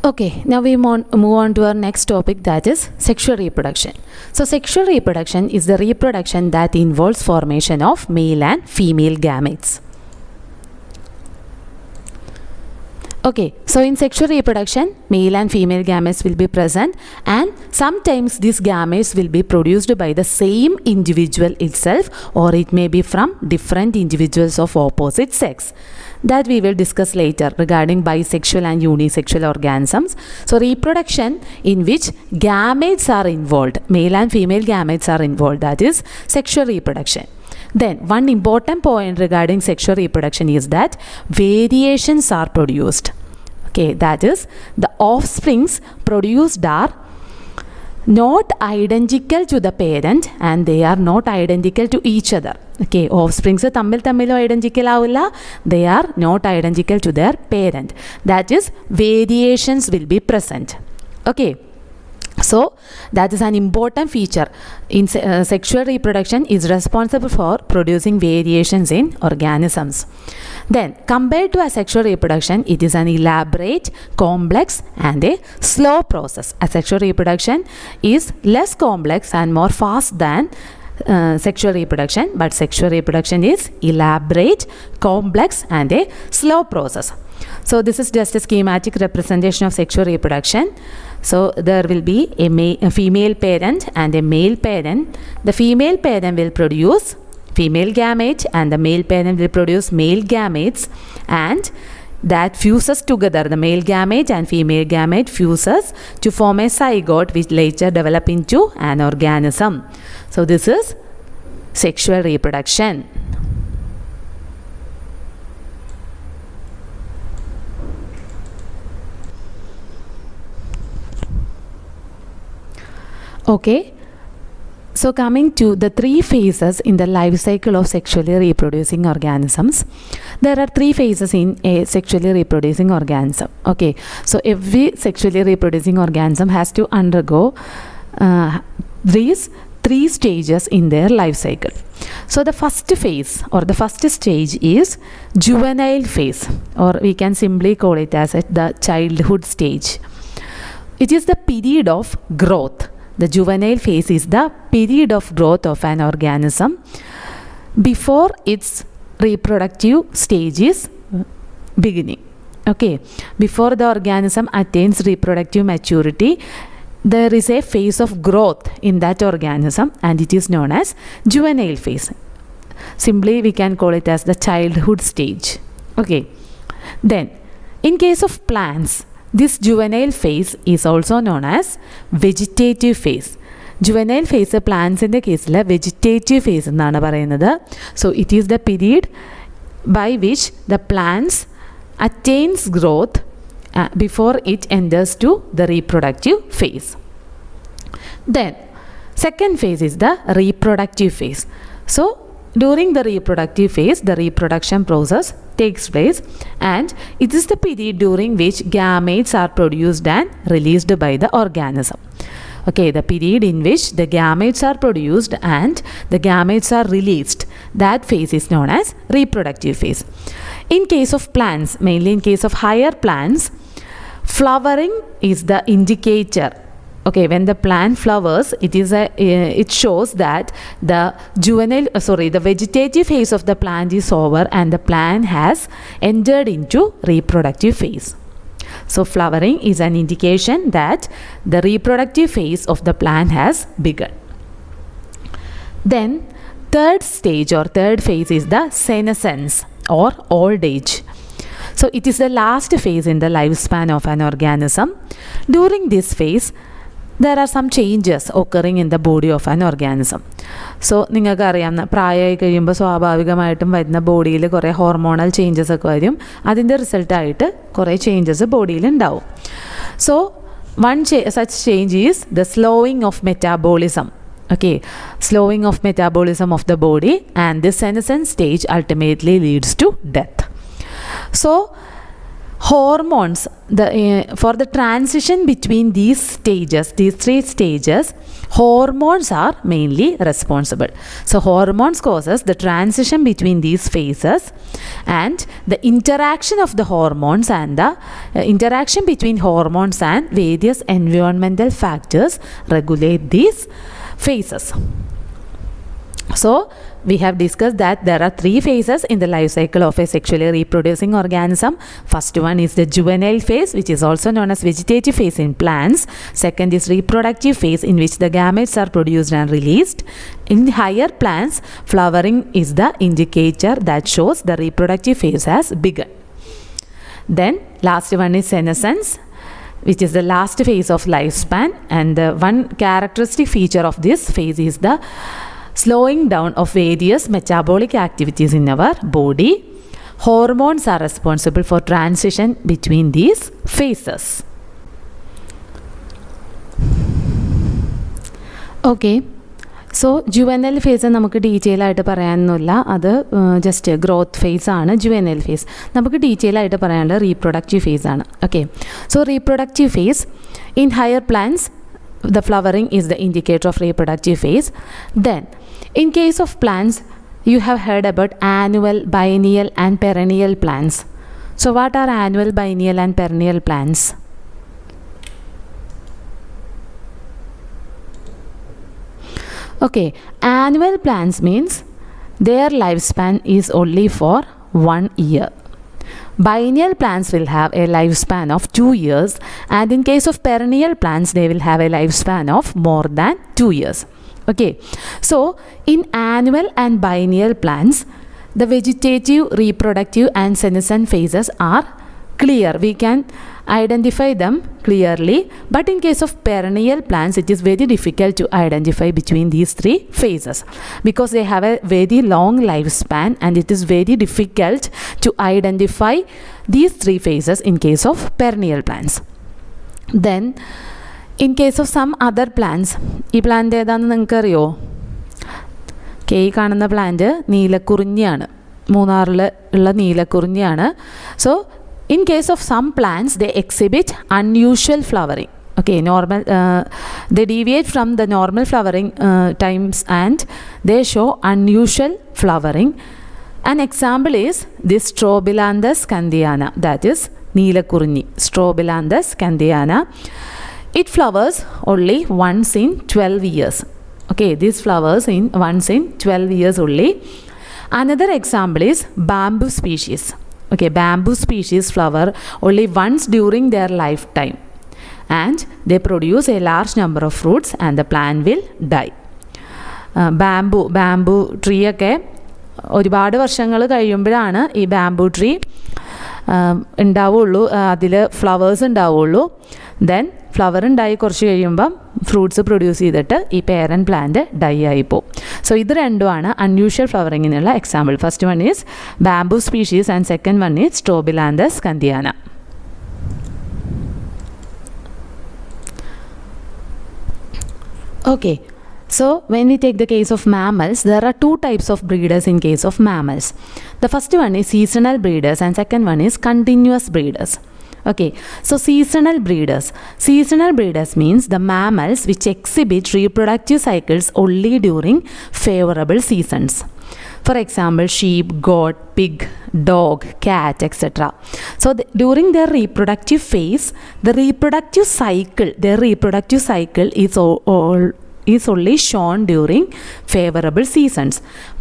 Okay, now we move on to our next topic, that is sexual reproduction. So sexual reproduction is the reproduction that involves formation of male and female gametes. Okay, so in sexual reproduction, male and female gametes will be present, and sometimes these gametes will be produced by the same individual itself, or it may be from different individuals of opposite sex. That we will discuss later regarding bisexual and unisexual organisms. So reproduction in which gametes are involved, male and female gametes are involved, that is sexual reproduction. Then one important point regarding sexual reproduction is that variations are produced. Okay, that is the offsprings produced are not identical to the parent and they are not identical to each other. Okay, offsprings തമ്മിലോ identical ആവില്ല, they are not identical to their parent. That is, variations will be present. Okay. So that is an important feature in sexual reproduction is responsible for producing variations in organisms. Then compared to asexual reproduction, it is an elaborate, complex and a slow process. Asexual reproduction is less complex and more fast than sexual reproduction, but sexual reproduction is elaborate, complex and a slow process. So this is just a schematic representation of sexual reproduction. So there will be a female parent and a male parent. The female parent will produce female gamete and the male parent will produce male gametes, and that fuses together, the male gamete and female gamete fuses to form a zygote which later develop into an organism. So this is sexual reproduction. Okay, so coming to the three phases in the life cycle of sexually reproducing organisms. There are three phases in a sexually reproducing organism. Okay, so every sexually reproducing organism has to undergo these three stages in their life cycle. So the first phase or the first stage is juvenile phase, or we can simply call it as the childhood stage. It is the period of growth. The juvenile phase is the period of growth of an organism before its reproductive stage is beginning. Okay, before the organism attains reproductive maturity, there is a phase of growth in that organism and it is known as juvenile phase. Simply we can call it as the childhood stage. Okay, then in case of plants, this juvenile phase is also known as vegetative phase. Juvenile phase plants in the case la vegetative phase ennaanu parayunnathu. So it is the period by which the plants attains growth before it enters to the reproductive phase. Then second phase is the reproductive phase. So during the reproductive phase, the reproduction process takes place and it is the period during which gametes are produced and released by the organism. Okay, the period in which the gametes are produced and the gametes are released, that phase is known as reproductive phase. In case of plants, mainly in case of higher plants, flowering is the indicator. Okay, when the plant flowers, it shows that the vegetative phase of the plant is over and the plant has entered into reproductive phase. So flowering is an indication that the reproductive phase of the plant has begun. Then third stage or third phase is the senescence or old age. So it is the last phase in the lifespan of an organism. During this phase, there are some changes occurring in the body of an organism. So നിങ്ങൾക്ക് അറിയാം, പ്രായമായി കഴിയുമ്പോൾ സ്വാഭാവികമായിട്ടും വരുന്ന ബോഡിയിൽ കുറേ hormonal changes ഒക്കെ വരും. അതിൻ്റെ റിസൾട്ടായിട്ട് കുറേ ചേഞ്ചസ് ബോഡിയിൽ ഉണ്ടാവും. So such change is the slowing of metabolism. Okay, slowing of metabolism of the body, and this senescence stage ultimately leads to death. So hormones, for the transition between these three stages, Hormones are mainly responsible. So hormones causes the transition between these phases, and the interaction of the hormones and the interaction between hormones and various environmental factors regulate these phases. So we have discussed that there are 3 phases in the life cycle of a sexually reproducing organism. First one is the juvenile phase, which is also known as vegetative phase in plants. Second is reproductive phase, in which the gametes are produced and released. In higher plants, flowering is the indicator that shows the reproductive phase has begun. Then last one is senescence, which is the last phase of lifespan, and the one characteristic feature of this phase is the slowing down of various metabolic activities in our body. Hormones are responsible for transition between these phases. Okay. So juvenile phase നമുക്ക് detail ആയിട്ട് പറയാനൊന്നുമില്ല, അത് just growth phase ആണ് juvenile phase. നമുക്ക് detail ആയിട്ട് പറയാനുള്ളത് reproductive phase ആണ്. Okay, so reproductive phase in higher plants the flowering is the indicator of reproductive phase. Then in case of plants, you have heard about annual, biennial and perennial plants. So what are annual, biennial and perennial plants? Okay, annual plants means their lifespan is only for 1 year. Biennial plants will have a lifespan of 2 years, and in case of perennial plants, they will have a lifespan of more than 2 years. Okay, so in annual and biennial plants, the vegetative, reproductive and senescent phases are clear. We can identify them clearly, but in case of perennial plants, it is very difficult to identify between these 3 phases because they have a very long lifespan, and it is very difficult to identify these 3 phases in case of perennial plants. Then in case of some other plants, ഈ plant ഏതാണെന്ന് നിങ്ങൾക്കറിയോ? ഈ കാണുന്ന plant നീലക്കുറിഞ്ഞിയാണ്, മൂന്നാറിൽ ഉള്ള നീലക്കുറിഞ്ഞിയാണ്. So in case of some plants, they exhibit unusual flowering. Okay, they deviate from the normal flowering times, and they show unusual flowering. An example is this Strobilanthes candiana, that is Neelakurinni, Strobilanthes candiana. It flowers only once in 12 years. Okay, this flowers once in 12 years only. Another example is bamboo species. Okay, bamboo species flower only once during their lifetime, and they produce a large number of fruits, and the plant will die. Bamboo tree ഒക്കെ ഒരുപാട് വർഷങ്ങൾ കഴിയുമ്പോഴാണ് ഈ bamboo tree ഉണ്ടാവുള്ളൂ, അതിൽ flowers ഉണ്ടാവുള്ളൂ. Then flower ഉണ്ടായി കുറച്ച് കഴിയുമ്പം ഫ്രൂട്ട്സ് പ്രൊഡ്യൂസ് ചെയ്തിട്ട് ഈ പേരൻ പ്ലാന്റ് ഡൈ ആയിപ്പോവും. സോ ഇത് രണ്ടുമാണ് അൺയൂഷ്വൽ ഫ്ലവറിങ്ങിനുള്ള example. First one is bamboo species and second one is Strobilanthes kunthiana. Okay, so when we take the case of mammals, there are 2 types of breeders in case of mammals. The first one is seasonal breeders and second one is continuous breeders. Okay, so seasonal breeders. Seasonal breeders means the mammals which exhibit reproductive cycles only during favorable seasons. For example, sheep, goat, pig, dog, cat, etc. So during their reproductive phase, their reproductive cycle is only shown during favorable seasons.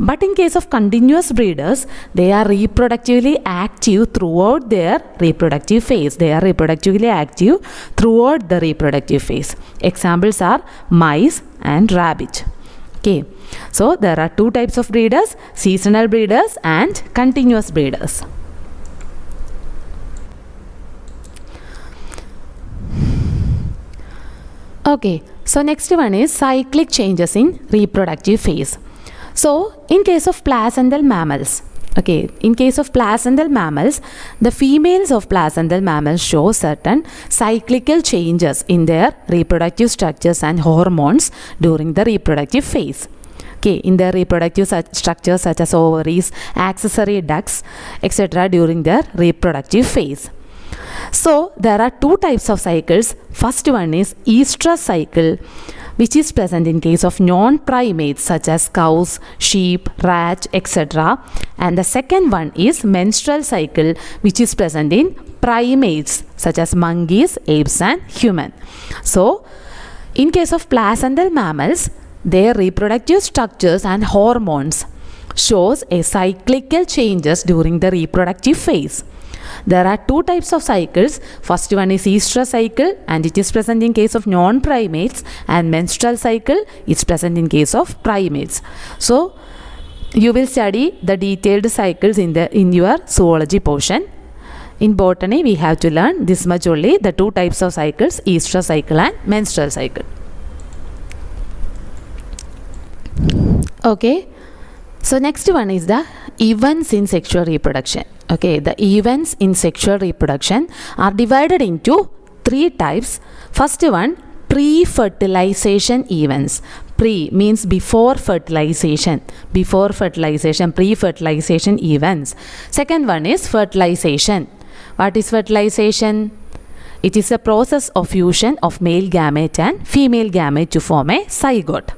But in case of continuous breeders, they are reproductively active throughout their reproductive phase. They are reproductively active throughout the reproductive phase. Examples are mice and rabbit. Okay, so there are 2 types of breeders: seasonal breeders and continuous breeders. Okay, so next one is cyclic changes in reproductive phase. So in case of placental mammals, okay, in case of placental mammals, the females of placental mammals show certain cyclical changes in their reproductive structures and hormones during the reproductive phase. Okay, in their reproductive structures such as ovaries, accessory ducts, etc. during their reproductive phase. So there are 2 types of cycles. First one is estrous cycle, which is present in case of non-primates such as cows, sheep, rats, etc. And the second one is menstrual cycle, which is present in primates such as monkeys, apes and human. So, in case of placental mammals, their reproductive structures and hormones shows a cyclical changes during the reproductive phase. There are two types of cycles. First one is estrous cycle, and it is present in case of non-primates, and menstrual cycle is present in case of primates. So you will study the detailed cycles in your zoology portion. In botany, we have to learn this much only, the two types of cycles, estrous cycle and menstrual cycle. Okay, so next one is the events in sexual reproduction. Okay, the events in sexual reproduction are divided into three types. First one, pre-fertilization events. Pre means before fertilization. Before fertilization, pre-fertilization events. Second one is fertilization. What is fertilization? It is a process of fusion of male gamete and female gamete to form a zygote.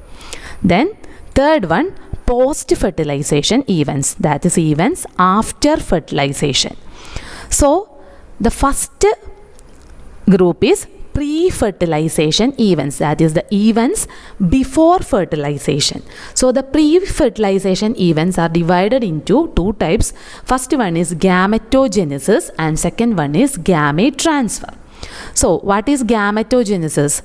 Then third one, post-fertilization events. That is events after fertilization. So the first group is pre-fertilization events, that is the events before fertilization. So the pre-fertilization events are divided into two types. First one is gametogenesis and second one is gamete transfer. So what is gametogenesis?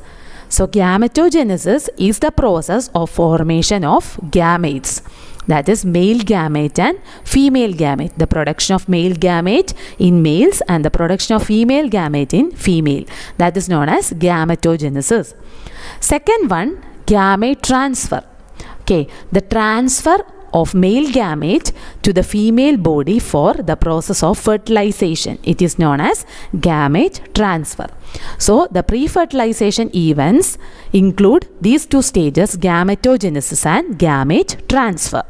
So gametogenesis is the process of formation of gametes, that is male gamete and female gamete, the production of male gamete in males and the production of female gamete in female, that is known as gametogenesis. Second one, gamete transfer. Okay, the transfer of male gamete to the female body for the process of fertilization. It is known as gamete transfer. So the pre-fertilization events include these two stages, gametogenesis and gamete transfer.